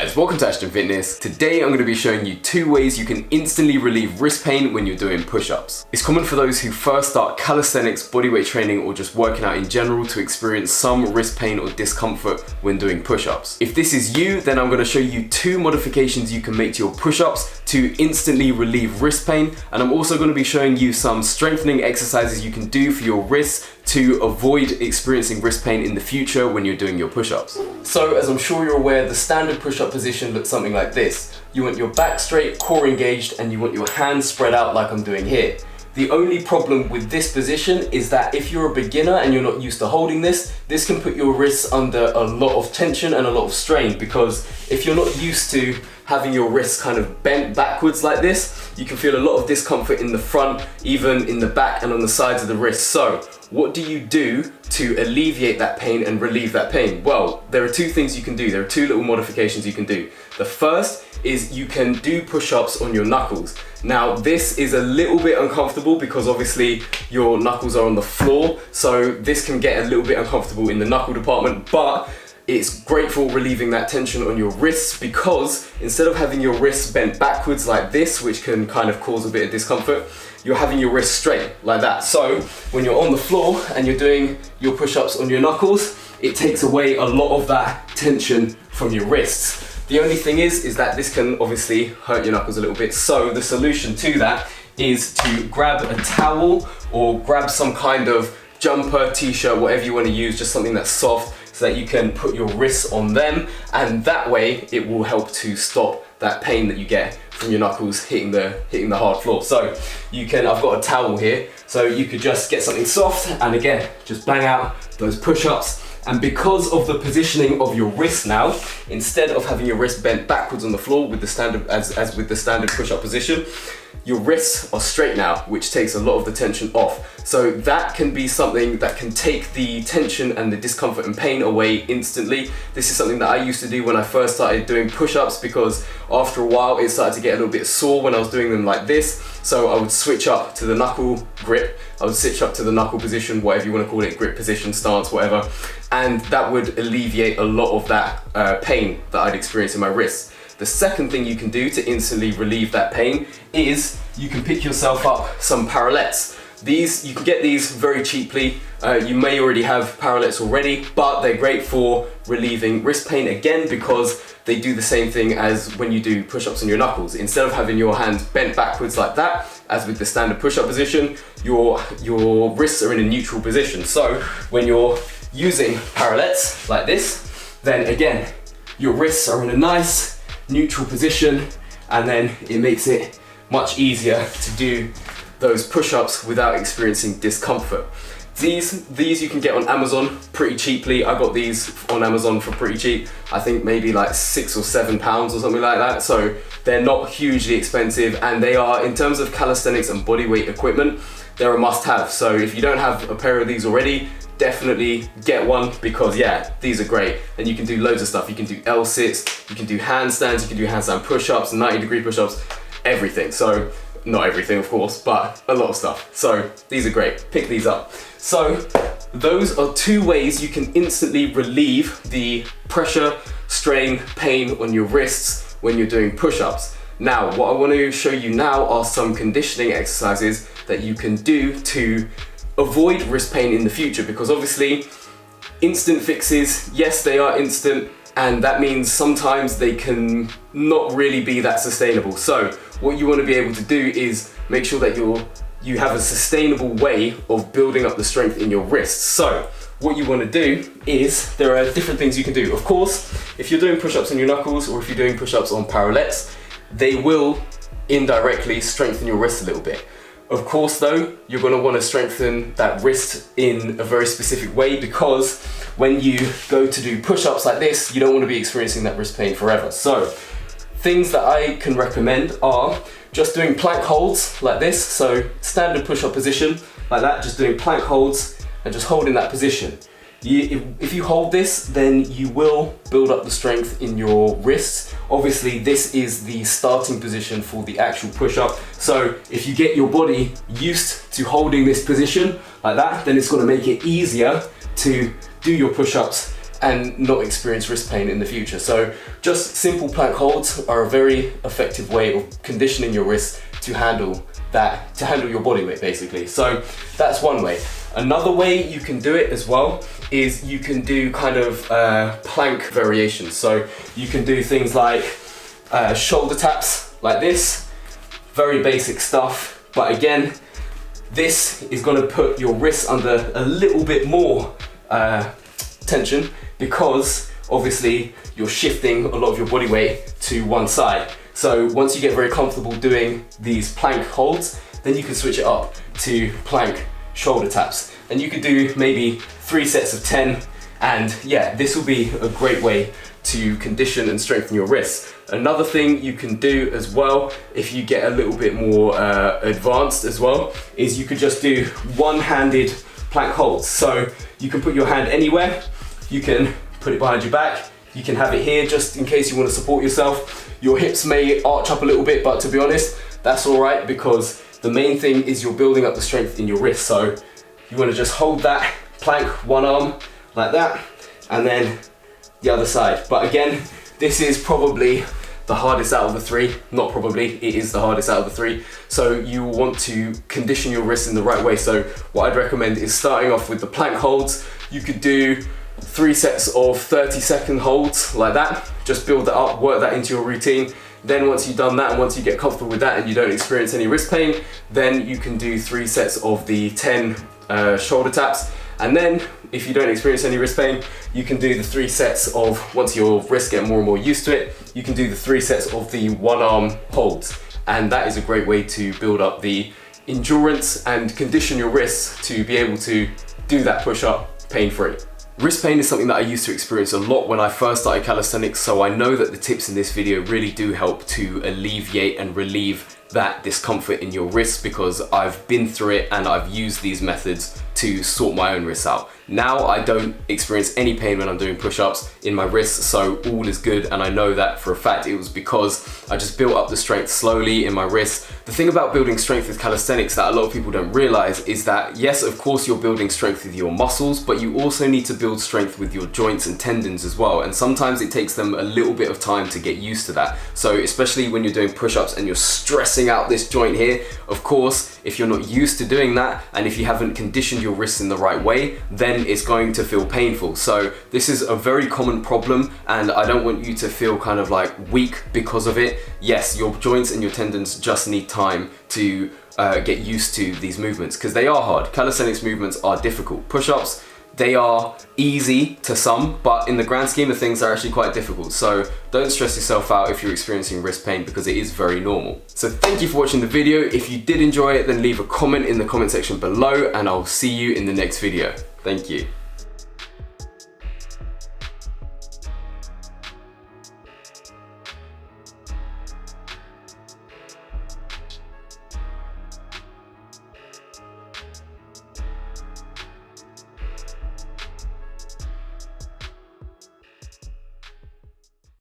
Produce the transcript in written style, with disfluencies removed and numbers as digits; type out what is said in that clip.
guys, welcome to Ashton Fitness. Today I'm going to be showing you 2 ways you can instantly relieve wrist pain when you're doing push-ups. It's common for those who first start calisthenics, bodyweight training, or just working out in general to experience some wrist pain or discomfort when doing push-ups. If this is you, then I'm going to show you 2 modifications you can make to your push-ups to instantly relieve wrist pain, and I'm also going to be showing you some strengthening exercises you can do for your wrists to avoid experiencing wrist pain in the future when you're doing your push-ups. So as I'm sure you're aware, the standard push-up position looks something like this. You want your back straight, core engaged, and you want your hands spread out like I'm doing here. The only problem with this position is that if you're a beginner and you're not used to holding this can put your wrists under a lot of tension and a lot of strain, because if you're not used to having your wrists kind of bent backwards like this, you can feel a lot of discomfort in the front, even in the back and on the sides of the wrist. So what do you do to alleviate that pain and relieve that pain? Well, there are 2 things you can do. There are 2 little modifications you can do. The first is you can do push-ups on your knuckles. Now this is a little bit uncomfortable because obviously your knuckles are on the floor, so this can get a little bit uncomfortable in the knuckle department, but it's great for relieving that tension on your wrists, because instead of having your wrists bent backwards like this, which can kind of cause a bit of discomfort, you're having your wrists straight like that. So when you're on the floor and you're doing your push-ups on your knuckles, it takes away a lot of that tension from your wrists. The only thing is that this can obviously hurt your knuckles a little bit. So the solution to that is to grab a towel or grab some kind of jumper, t-shirt, whatever you want to use, just something that's soft, so that you can put your wrists on them, and that way it will help to stop that pain that you get from your knuckles hitting the hard floor. So you can, I've got a towel here, so you could just get something soft and again, just bang out those push-ups. And because of the positioning of your wrist now, instead of having your wrist bent backwards on the floor with the standard, as with the standard push-up position, your wrists are straight now, which takes a lot of the tension off. So that can be something that can take the tension and the discomfort and pain away instantly. This is something that I used to do when I first started doing push-ups, because after a while it started to get a little bit sore when I was doing them like this. So I would switch up to the knuckle grip, I would switch up to the knuckle position, whatever you want to call it, grip position, stance, whatever. And that would alleviate a lot of that pain that I'd experience in my wrists. The second thing you can do to instantly relieve that pain is you can pick yourself up some Parallettes. You can get these very cheaply. You may already have Parallettes already, but they're great for relieving wrist pain again, because they do the same thing as when you do push-ups on your knuckles. Instead of having your hands bent backwards like that, as with the standard push-up position, your wrists are in a neutral position. So when you're using Parallettes like this, then again, your wrists are in a nice neutral position, and then it makes it much easier to do those push-ups without experiencing discomfort. These you can get on Amazon pretty cheaply. I got these on Amazon for pretty cheap. I think maybe like £6 or £7 or something like that. So they're not hugely expensive, and they are, in terms of calisthenics and bodyweight equipment, they're a must-have. So if you don't have a pair of these already, definitely get one, because yeah, these are great. And you can do loads of stuff. You can do L-sits, you can do handstands, you can do handstand push-ups, 90-degree push-ups, everything. So not everything, of course, but a lot of stuff. So these are great, pick these up. So those are 2 ways you can instantly relieve the pressure, strain, pain on your wrists when you're doing push-ups. Now, what I want to show you now are some conditioning exercises that you can do to avoid wrist pain in the future, because obviously instant fixes, yes, they are instant, and that means sometimes they can not really be that sustainable. So what you want to be able to do is make sure that you have a sustainable way of building up the strength in your wrists. So what you want to do is, there are different things you can do. Of course, if you're doing push-ups on your knuckles, or if you're doing push-ups on Parallettes, they will indirectly strengthen your wrist a little bit. Of course though, you're going to want to strengthen that wrist in a very specific way, because when you go to do push-ups like this, you don't want to be experiencing that wrist pain forever. So things that I can recommend are just doing plank holds like this. So standard push-up position like that, just doing plank holds and just holding that position. If you hold this, then you will build up the strength in your wrists. Obviously, this is the starting position for the actual push-up. So if you get your body used to holding this position like that, then it's going to make it easier to do your push-ups and not experience wrist pain in the future. So just simple plank holds are a very effective way of conditioning your wrists to handle your body weight basically. So that's one way. Another way you can do it as well is you can do kind of plank variations. So you can do things like shoulder taps like this, very basic stuff, but again, this is going to put your wrists under a little bit more tension, because obviously you're shifting a lot of your body weight to one side. So once you get very comfortable doing these plank holds, then you can switch it up to plank shoulder taps. And you could do maybe 3 sets of 10, and yeah, this will be a great way to condition and strengthen your wrists. Another thing you can do as well, if you get a little bit more advanced as well, is you could just do one-handed plank holds. So you can put your hand anywhere, you can put it behind your back, you can have it here just in case you want to support yourself. Your hips may arch up a little bit, but to be honest, that's all right, because the main thing is you're building up the strength in your wrist. So you want to just hold that plank, one arm like that, and then the other side. But again, this is probably the hardest out of the three. Not probably, it is the hardest out of the three. So you want to condition your wrists in the right way. So what I'd recommend is starting off with the plank holds. You could do 3 sets of 30-second holds like that. Just build that up, work that into your routine. Then once you've done that, and once you get comfortable with that and you don't experience any wrist pain, then you can do 3 sets of the 10 shoulder taps. And then if you don't experience any wrist pain, you can do the 3 sets of, once your wrists get more and more used to it, you can do the 3 sets of the one arm holds. And that is a great way to build up the endurance and condition your wrists to be able to do that push up pain-free. Wrist pain is something that I used to experience a lot when I first started calisthenics, so I know that the tips in this video really do help to alleviate and relieve that discomfort in your wrists, because I've been through it and I've used these methods to sort my own wrists out. Now I don't experience any pain when I'm doing push-ups in my wrists, so all is good, and I know that for a fact it was because I just built up the strength slowly in my wrists. The thing about building strength with calisthenics that a lot of people don't realize is that yes, of course you're building strength with your muscles, but you also need to build strength with your joints and tendons as well, and sometimes it takes them a little bit of time to get used to that. So especially when you're doing push-ups and you're stressing out this joint here, of course, if you're not used to doing that, and if you haven't conditioned your wrists in the right way, then it's going to feel painful. So this is a very common problem, and I don't want you to feel kind of like weak because of it. Yes, your joints and your tendons just need time to get used to these movements, because they are hard. Calisthenics movements are difficult. Push-ups, they are easy to some, but in the grand scheme of things, they're actually quite difficult. So don't stress yourself out if you're experiencing wrist pain, because it is very normal. So thank you for watching the video. If you did enjoy it, then leave a comment in the comment section below, and I'll see you in the next video. Thank you.